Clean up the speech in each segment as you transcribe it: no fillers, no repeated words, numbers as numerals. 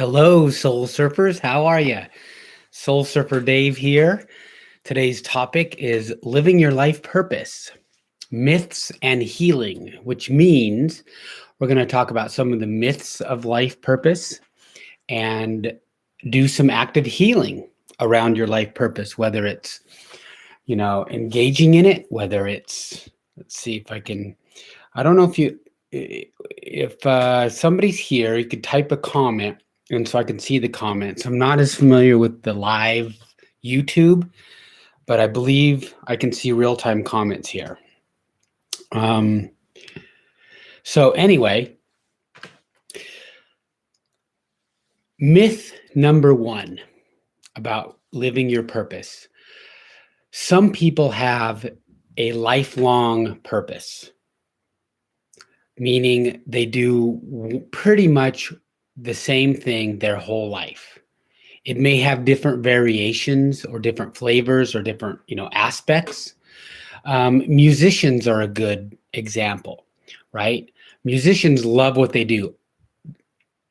Hello, Soul Surfers. How are you? Soul Surfer Dave here. Today's topic is living your life purpose, myths and healing, which means we're going to talk about some of the myths of life purpose and do some active healing around your life purpose, whether it's, engaging in it, whether it's, let's see if I can, I don't know if somebody's here, you could type a comment and so I can see the comments. I'm not as familiar with the live YouTube, but I believe I can see real-time comments here. So anyway, myth number one about living your purpose. Some people have a lifelong purpose, meaning they do pretty much the same thing their whole life. It may have different variations or different flavors or different, aspects. Musicians are a good example, right? Musicians love what they do,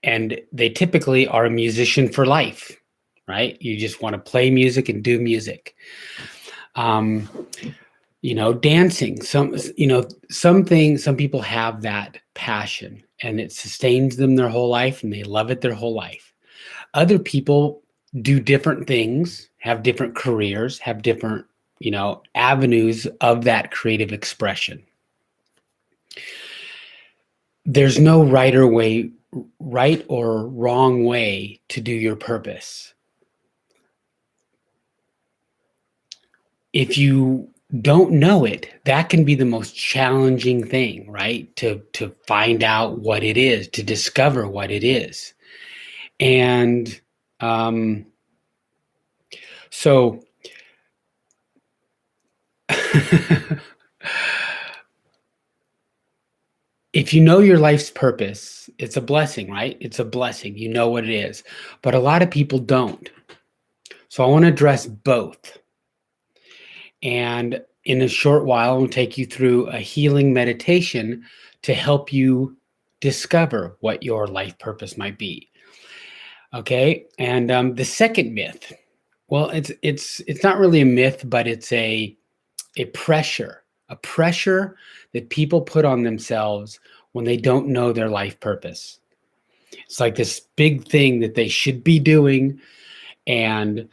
and they typically are a musician for life, right? You just want to play music and do music. Dancing, some people have that passion and it sustains them their whole life and they love it their whole life. Other people do different things, have different careers, have different, avenues of that creative expression. There's no right or wrong way to do your purpose. If you don't know it, that can be the most challenging thing, right? To find out what it is, to discover what it is. And so if you know your life's purpose, it's a blessing, right? It's a blessing. You know what it is. But a lot of people don't. So I want to address both. And in a short while, I'll take you through a healing meditation to help you discover what your life purpose might be. Okay. And the second myth, well, it's not really a myth, but it's a pressure that people put on themselves when they don't know their life purpose. It's like this big thing that they should be doing. And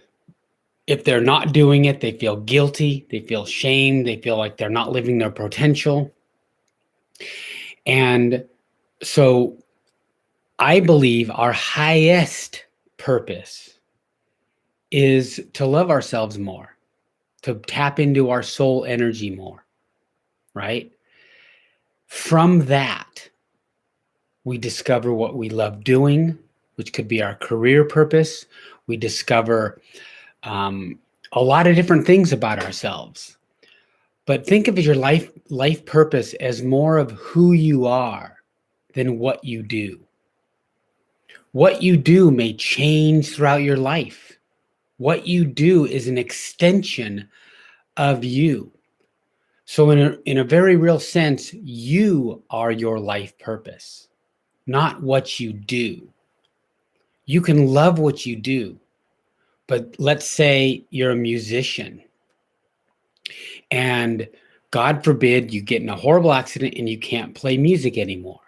if they're not doing it, they feel guilty, they feel shame, they feel like they're not living their potential. And so I believe our highest purpose is to love ourselves more, to tap into our soul energy more, right? From that, we discover what we love doing, which could be our career purpose. We discover a lot of different things about ourselves. But think of your life purpose as more of who you are than what you do. What you do may change throughout your life. What you do is an extension of you. So in a very real sense, you are your life purpose, not what you do. You can love what you do, but let's say you're a musician and God forbid you get in a horrible accident and you can't play music anymore.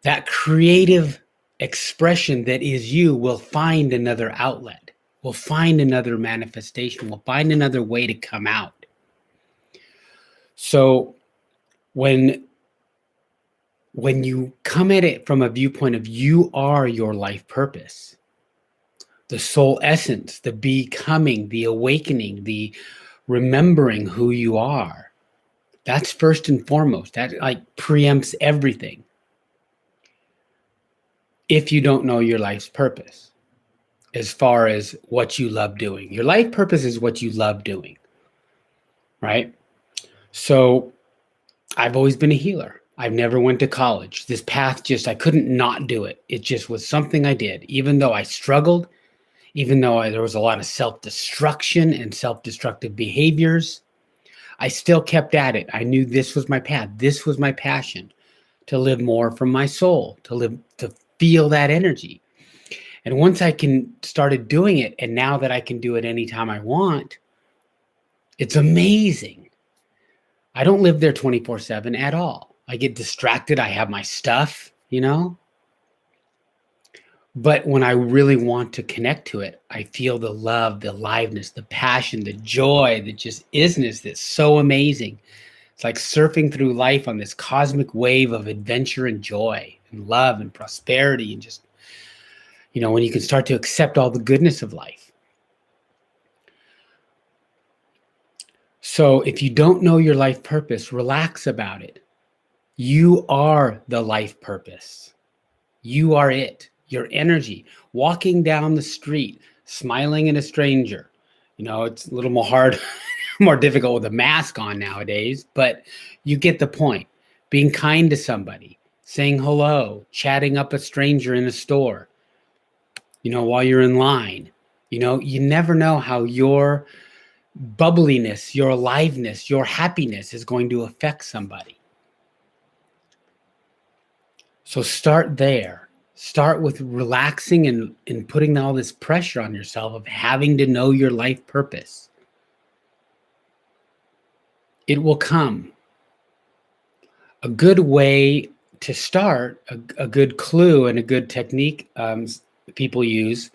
That creative expression that is you will find another outlet, will find another manifestation, will find another way to come out. So when you come at it from a viewpoint of you are your life purpose, the soul essence, the becoming, the awakening, the remembering who you are, that's first and foremost. That preempts everything. If you don't know your life's purpose, as far as what you love doing, your life purpose is what you love doing, right? So I've always been a healer. I've never went to college. This path I couldn't not do it. It just was something I did, even though I struggled, even though there was a lot of self-destruction and self-destructive behaviors. I still kept at it. I knew this was my path. This was my passion, to live more from my soul, to feel that energy. And once I started doing it, and now that I can do it anytime I want, it's amazing. I don't live there 24/7 at all. I get distracted. I have my stuff, But when I really want to connect to it, I feel the love, the aliveness, the passion, the joy, the just isness that's so amazing. It's like surfing through life on this cosmic wave of adventure and joy and love and prosperity, and just, when you can start to accept all the goodness of life. So if you don't know your life purpose, relax about it. You are the life purpose. You are it. Your energy, walking down the street, smiling at a stranger. It's a little more hard, more difficult with a mask on nowadays, but you get the point. Being kind to somebody, saying hello, chatting up a stranger in a store, while you're in line. You never know how your bubbliness, your aliveness, your happiness is going to affect somebody. So start there. Start with relaxing and putting all this pressure on yourself of having to know your life purpose. It will come. A good way to start, a good clue and a good technique people use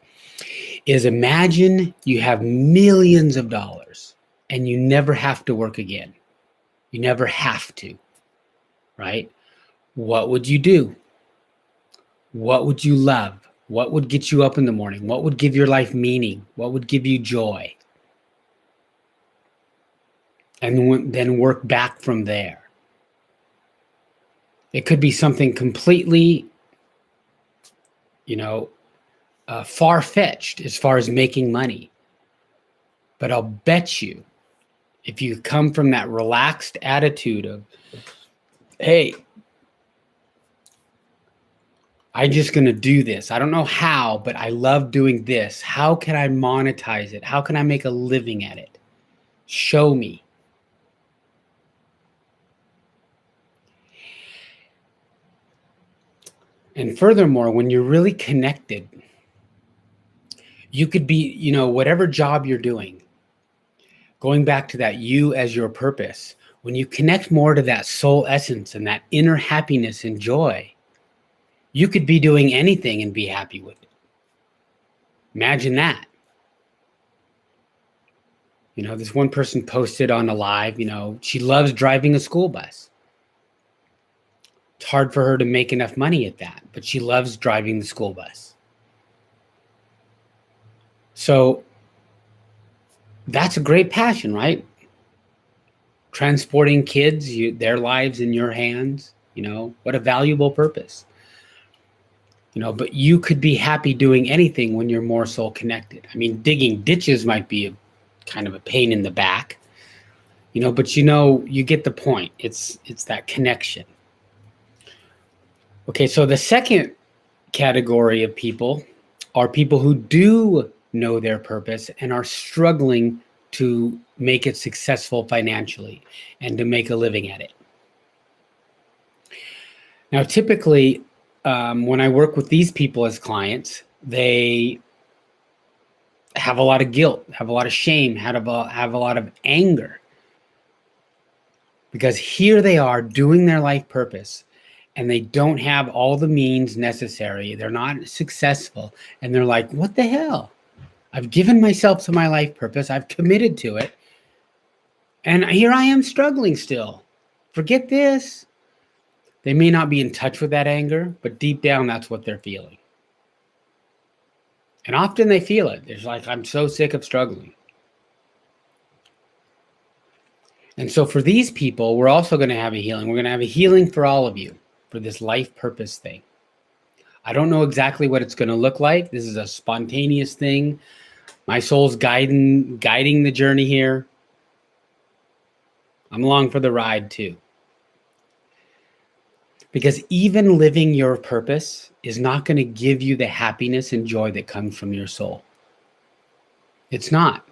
is imagine you have millions of dollars and you never have to work again. You never have to, right? What would you do? What would you love? What would get you up in the morning? What would give your life meaning? What would give you joy? And then work back from there. It could be something completely, far-fetched as far as making money. But I'll bet you, if you come from that relaxed attitude of, hey, I'm just going to do this. I don't know how, but I love doing this. How can I monetize it? How can I make a living at it? Show me. And furthermore, when you're really connected, you could be, whatever job you're doing, going back to that you as your purpose, when you connect more to that soul essence and that inner happiness and joy, you could be doing anything and be happy with it. Imagine that. This one person posted on a live, she loves driving a school bus. It's hard for her to make enough money at that, but she loves driving the school bus. So that's a great passion, right? Transporting kids, their lives in your hands, what a valuable purpose. But you could be happy doing anything when you're more soul connected. I mean, digging ditches might be kind of a pain in the back, but you get the point. It's that connection. Okay, so the second category of people are people who do know their purpose and are struggling to make it successful financially and to make a living at it. Now, typically, when I work with these people as clients, they have a lot of guilt, have a lot of shame, have a lot of anger. Because here they are doing their life purpose and they don't have all the means necessary. They're not successful. And they're like, what the hell? I've given myself to my life purpose. I've committed to it. And here I am struggling still. Forget this. They may not be in touch with that anger, but deep down, that's what they're feeling. And often they feel it. It's like, I'm so sick of struggling. And so for these people, we're also going to have a healing. We're going to have a healing for all of you for this life purpose thing. I don't know exactly what it's going to look like. This is a spontaneous thing. My soul's guiding the journey here. I'm along for the ride too. Because even living your purpose is not going to give you the happiness and joy that comes from your soul. It's not.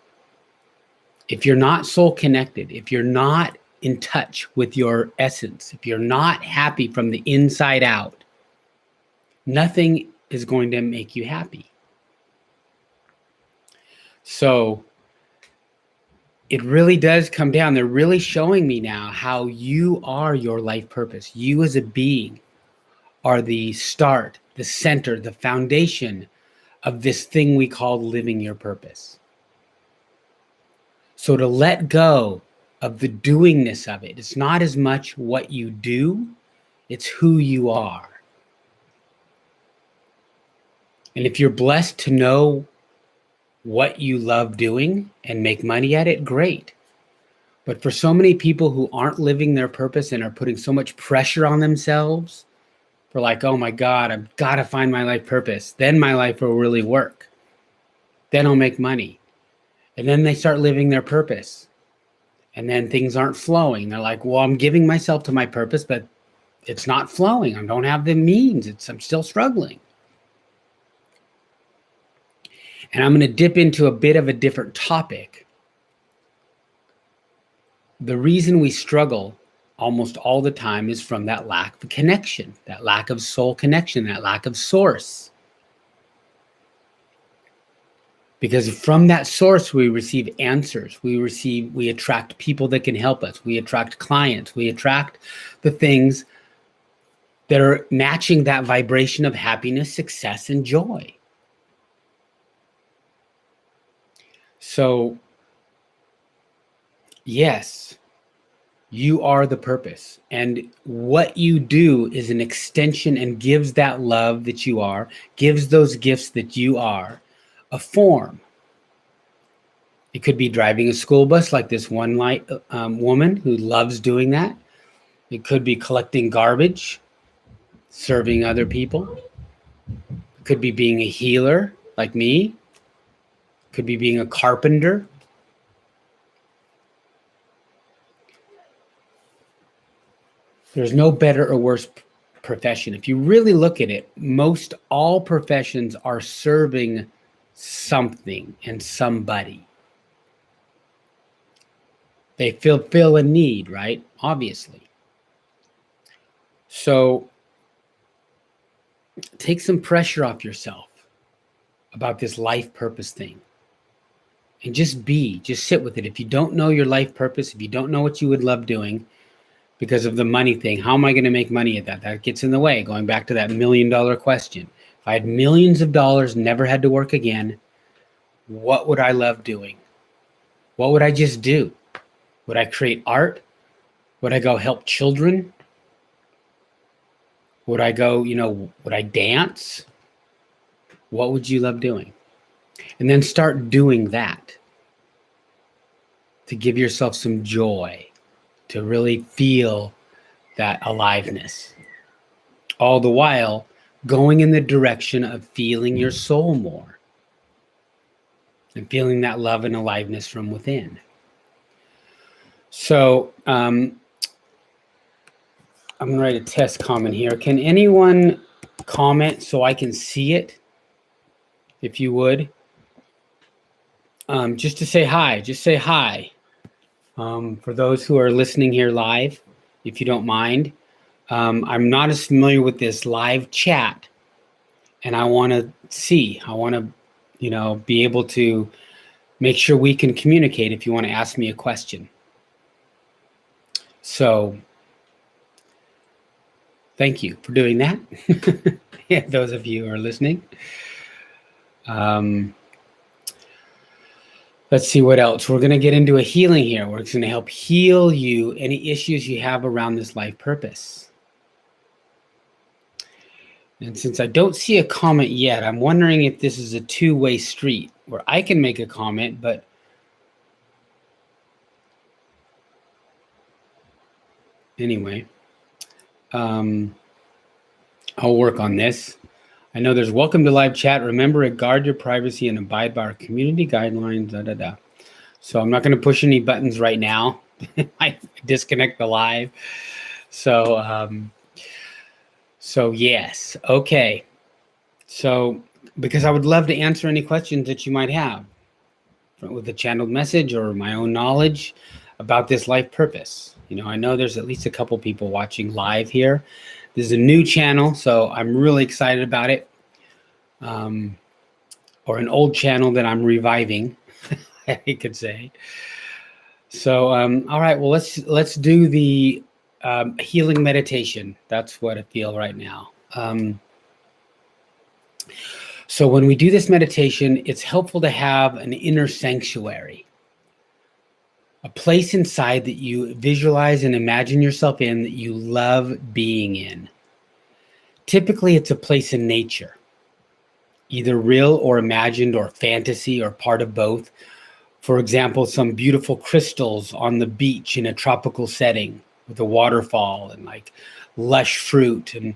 If you're not soul connected, if you're not in touch with your essence, if you're not happy from the inside out, nothing is going to make you happy. So it really does come down. They're really showing me now how you are your life purpose. You as a being are the start, the center, the foundation of this thing we call living your purpose. So to let go of the doingness of it, it's not as much what you do, it's who you are. And if you're blessed to know what you love doing and make money at it, great. But for so many people who aren't living their purpose and are putting so much pressure on themselves for like, oh my God, I've got to find my life purpose. Then my life will really work. Then I'll make money. And then they start living their purpose. And then things aren't flowing. They're like, well, I'm giving myself to my purpose, but it's not flowing. I don't have the means. I'm still struggling. And I'm going to dip into a bit of a different topic. The reason we struggle almost all the time is from that lack of connection, that lack of soul connection, that lack of source. Because from that source, we receive answers. We attract people that can help us. We attract clients. We attract the things that are matching that vibration of happiness, success, and joy. So, yes, you are the purpose. And what you do is an extension and gives that love that you are, gives those gifts that you are, a form. It could be driving a school bus like this one woman who loves doing that. It could be collecting garbage, serving other people. It could be being a healer like me. It could be being a carpenter. There's no better or worse profession. If you really look at it, most all professions are serving something and somebody. They fulfill a need, right? Obviously. So take some pressure off yourself about this life purpose thing. And just sit with it. If you don't know your life purpose, if you don't know what you would love doing because of the money thing, how am I going to make money at that? That gets in the way. Going back to that $1 million question. If I had millions of dollars, never had to work again, what would I love doing? What would I just do? Would I create art? Would I go help children? Would I go, would I dance? What would you love doing? And then start doing that to give yourself some joy, to really feel that aliveness. All the while going in the direction of feeling your soul more and feeling that love and aliveness from within. So I'm going to write a test comment here. Can anyone comment so I can see it? If you would. Just to say hi. Just say hi. For those who are listening here live, if you don't mind. I'm not as familiar with this live chat. And I want to see. I want to, be able to make sure we can communicate if you want to ask me a question. So thank you for doing that. Yeah, those of you who are listening. Let's see what else. We're going to get into a healing here. We're going to help heal you any issues you have around this life purpose. And since I don't see a comment yet, I'm wondering if this is a two-way street where I can make a comment, but anyway, I'll work on this. I know there's welcome to live chat. Remember to guard your privacy and abide by our community guidelines. So I'm not going to push any buttons right now. I disconnect the live. So yes. Okay. So because I would love to answer any questions that you might have with a channeled message or my own knowledge about this life purpose. I know there's at least a couple people watching live here. This is a new channel, so I'm really excited about it. Or an old channel that I'm reviving. I could say. So, all right. Well, let's do the healing meditation. That's what I feel right now. So when we do this meditation, it's helpful to have an inner sanctuary, a place inside that you visualize and imagine yourself in that you love being in. Typically, it's a place in nature, either real or imagined or fantasy or part of both. For example, some beautiful crystals on the beach in a tropical setting with a waterfall and like lush fruit and,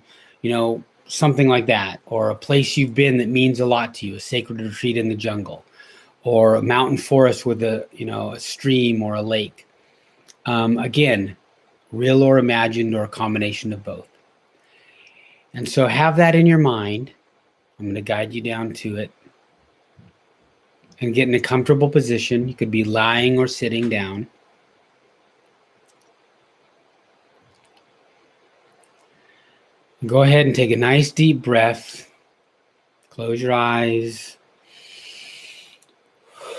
something like that. Or a place you've been that means a lot to you, a sacred retreat in the jungle, or a mountain forest with a stream or a lake. Again, real or imagined or a combination of both. And so have that in your mind. I'm going to guide you down to it. And get in a comfortable position. You could be lying or sitting down. Go ahead and take a nice deep breath. Close your eyes.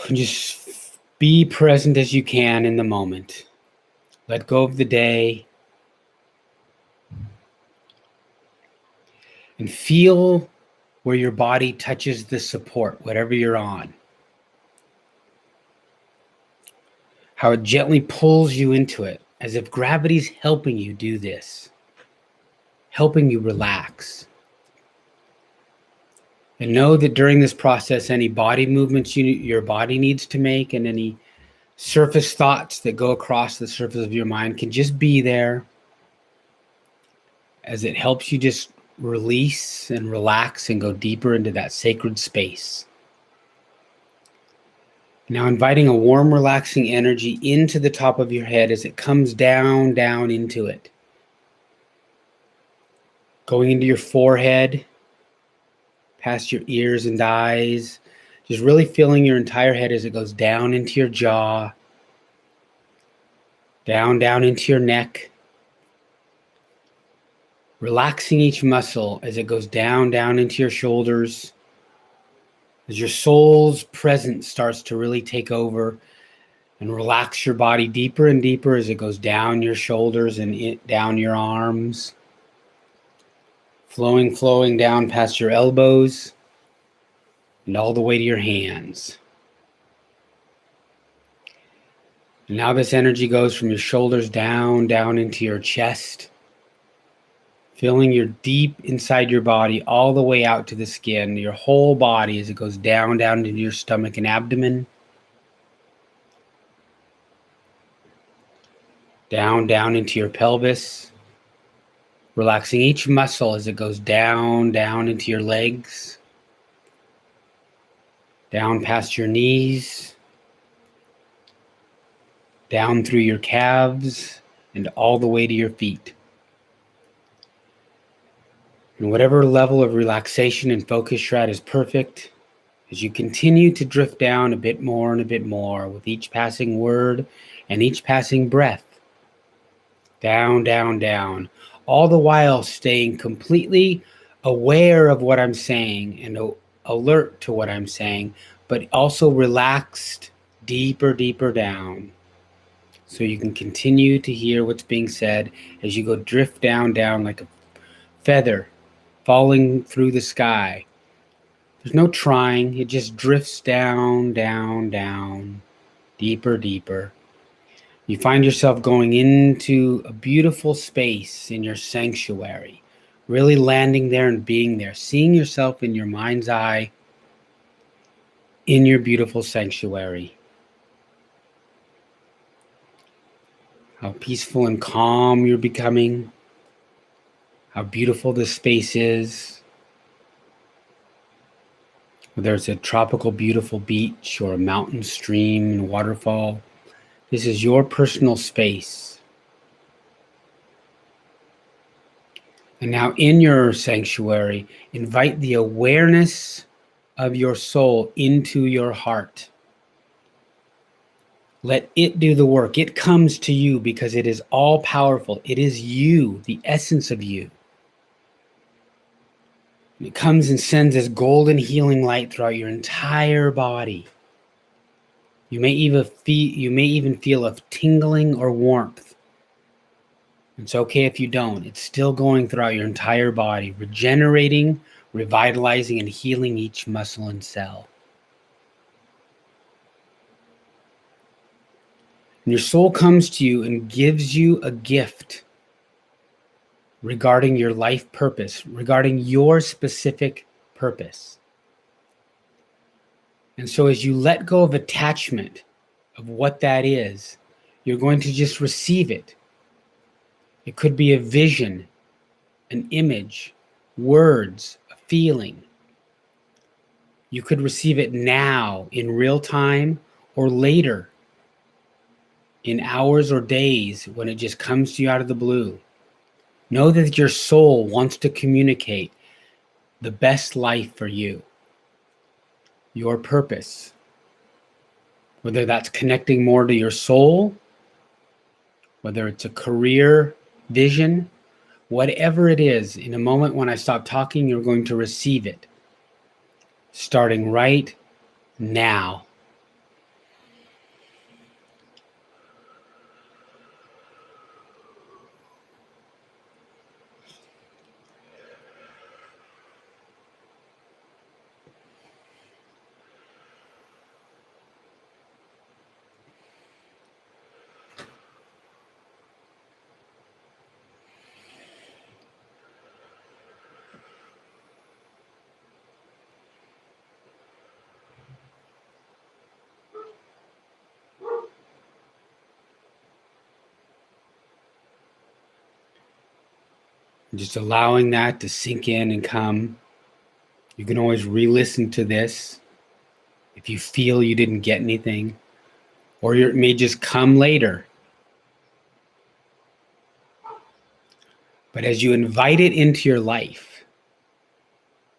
And just be present as you can in the moment. Let go of the day. And feel where your body touches the support, whatever you're on. How it gently pulls you into it, as if gravity's helping you do this, helping you relax. And know that during this process, any body movements your body needs to make and any surface thoughts that go across the surface of your mind can just be there, as it helps you just release and relax and go deeper into that sacred space. Now inviting a warm, relaxing energy into the top of your head as it comes down into it. Going into your forehead, past your ears and eyes. Just really feeling your entire head as it goes down into your jaw. Down into your neck. Relaxing each muscle as it goes down into your shoulders. As your soul's presence starts to really take over and relax your body deeper and deeper as it goes down your shoulders and down your arms. Flowing down past your elbows and all the way to your hands. And now this energy goes from your shoulders down into your chest. Feeling your deep inside your body all the way out to the skin, your whole body as it goes down into your stomach and abdomen. Down into your pelvis. Relaxing each muscle as it goes down into your legs. Down past your knees. Down through your calves and all the way to your feet. And whatever level of relaxation and focus you're at is perfect as you continue to drift down a bit more and a bit more with each passing word and each passing breath. Down, all the while staying completely aware of what I'm saying and alert to what I'm saying, but also relaxed deeper down. So you can continue to hear what's being said as you go drift down like a feather falling through the sky. There's no trying. It just drifts down, deeper. You find yourself going into a beautiful space in your sanctuary, really landing there and being there, seeing yourself in your mind's eye in your beautiful sanctuary. How peaceful and calm you're becoming. How beautiful this space is. Whether it's a tropical, beautiful beach or a mountain stream and waterfall, this is your personal space. And now in your sanctuary, invite the awareness of your soul into your heart. Let it do the work. It comes to you because it is all powerful. It is you, the essence of you. It comes and sends this golden healing light throughout your entire body. You may even feel a tingling or warmth. It's okay if you don't. It's still going throughout your entire body, regenerating, revitalizing, and healing each muscle and cell. And your soul comes to you and gives you a gift regarding your life purpose, regarding your specific purpose. And so as you let go of attachment of what that is, you're going to just receive it. It could be a vision, an image, words, a feeling. You could receive it now in real time or later in hours or days when it just comes to you out of the blue. Know that your soul wants to communicate the best life for you, your purpose. Whether that's connecting more to your soul, whether it's a career vision, whatever it is, in a moment when I stop talking, you're going to receive it. Starting right now. Just allowing that to sink in and come. You can always re-listen to this if you feel you didn't get anything, or it may just come later. But as you invite it into your life,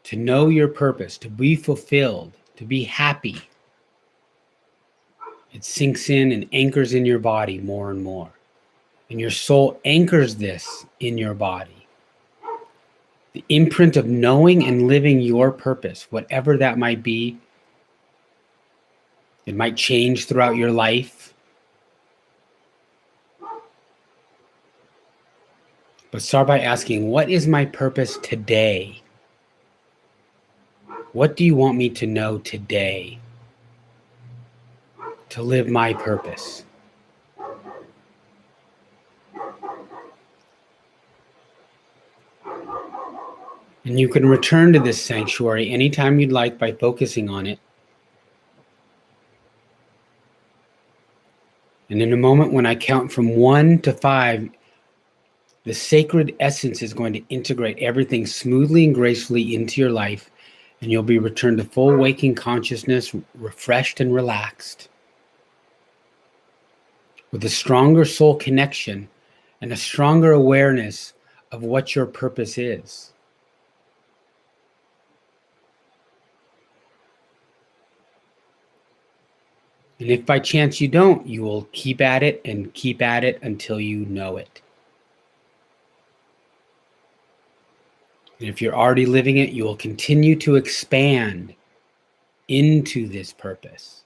to know your purpose, to be fulfilled, to be happy, it sinks in and anchors in your body more and more. And your soul anchors this in your body. The imprint of knowing and living your purpose, whatever that might be. It might change throughout your life. But start by asking, what is my purpose today? What do you want me to know today to live my purpose? And you can return to this sanctuary anytime you'd like by focusing on it. And in a moment when I count from 1 to 5, the sacred essence is going to integrate everything smoothly and gracefully into your life, and you'll be returned to full waking consciousness, refreshed and relaxed, with a stronger soul connection and a stronger awareness of what your purpose is. And if by chance you don't, you will keep at it and keep at it until you know it. And if you're already living it, you will continue to expand into this purpose.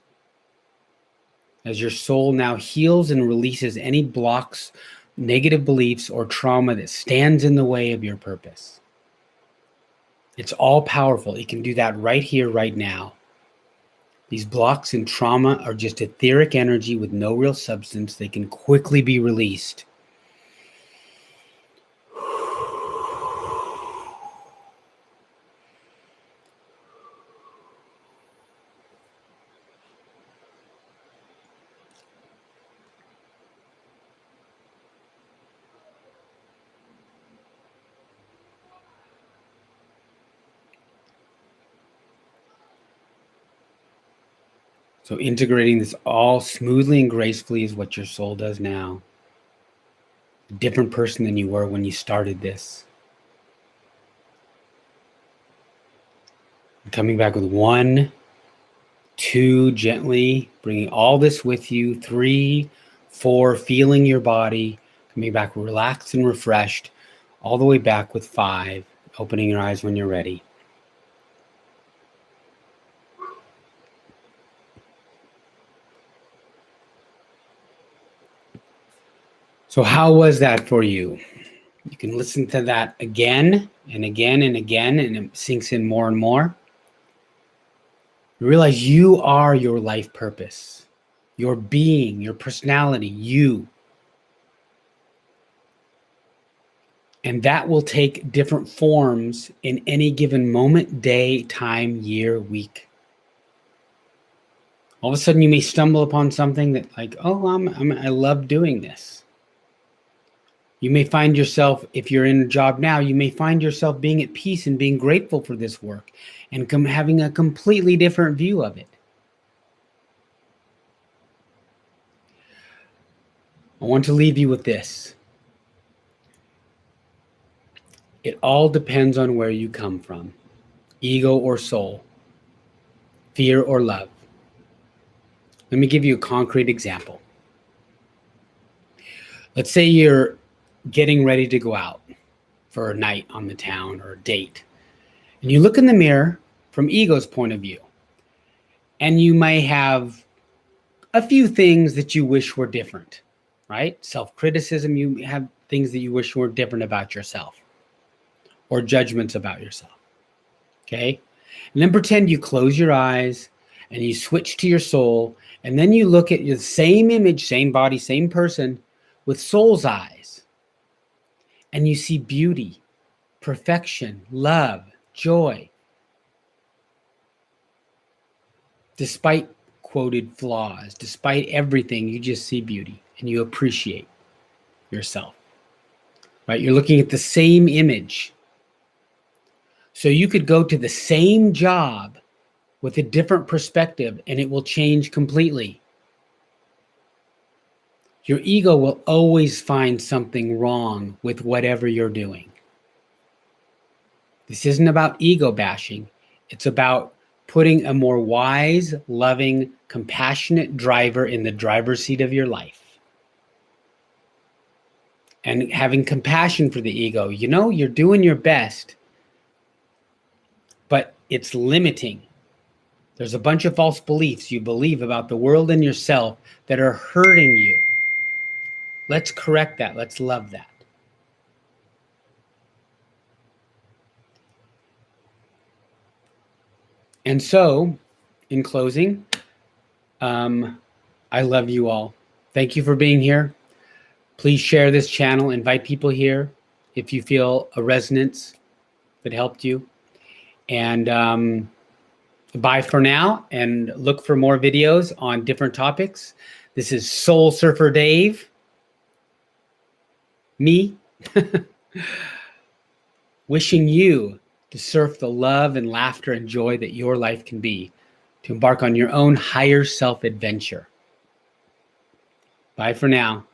As your soul now heals and releases any blocks, negative beliefs, or trauma that stands in the way of your purpose. It's all powerful. It can do that right here, right now. These blocks and trauma are just etheric energy with no real substance. They can quickly be released. So integrating this all smoothly and gracefully is what your soul does now. A different person than you were when you started this. And coming back with 1, 2, gently bringing all this with you. 3, 4, feeling your body. Coming back relaxed and refreshed. All the way back with 5, opening your eyes when you're ready. So how was that for you? You can listen to that again and again and again, and it sinks in more and more. You realize you are your life purpose, your being, your personality, you. And that will take different forms in any given moment, day, time, year, week. All of a sudden, you may stumble upon something that, like, oh, I love doing this. You may find yourself, if you're in a job now, you may find yourself being at peace and being grateful for this work and having a completely different view of it. I want to leave you with this. It all depends on where you come from, ego or soul, fear or love. Let me give you a concrete example. Let's say you're getting ready to go out for a night on the town or a date, and you look in the mirror from ego's point of view, and you may have a few things that you wish were different, right? Self-criticism, you have things that you wish were different about yourself or judgments about yourself, okay? And then pretend you close your eyes and you switch to your soul, and then you look at the same image, same body, same person with soul's eyes, and you see beauty, perfection, love, joy, despite quoted flaws, despite everything, you just see beauty and you appreciate yourself, right? You're looking at the same image. So you could go to the same job with a different perspective and it will change completely. Your ego will always find something wrong with whatever you're doing. This isn't about ego bashing. It's about putting a more wise, loving, compassionate driver in the driver's seat of your life. And having compassion for the ego. You know, you're doing your best, but it's limiting. There's a bunch of false beliefs you believe about the world and yourself that are hurting you. Let's correct that. Let's love that. And so, in closing, I love you all. Thank you for being here. Please share this channel. Invite people here if you feel a resonance that helped you. And bye for now, and look for more videos on different topics. This is Soul Surfer Dave, me, wishing you to surf the love and laughter and joy that your life can be, to embark on your own higher self adventure. Bye for now.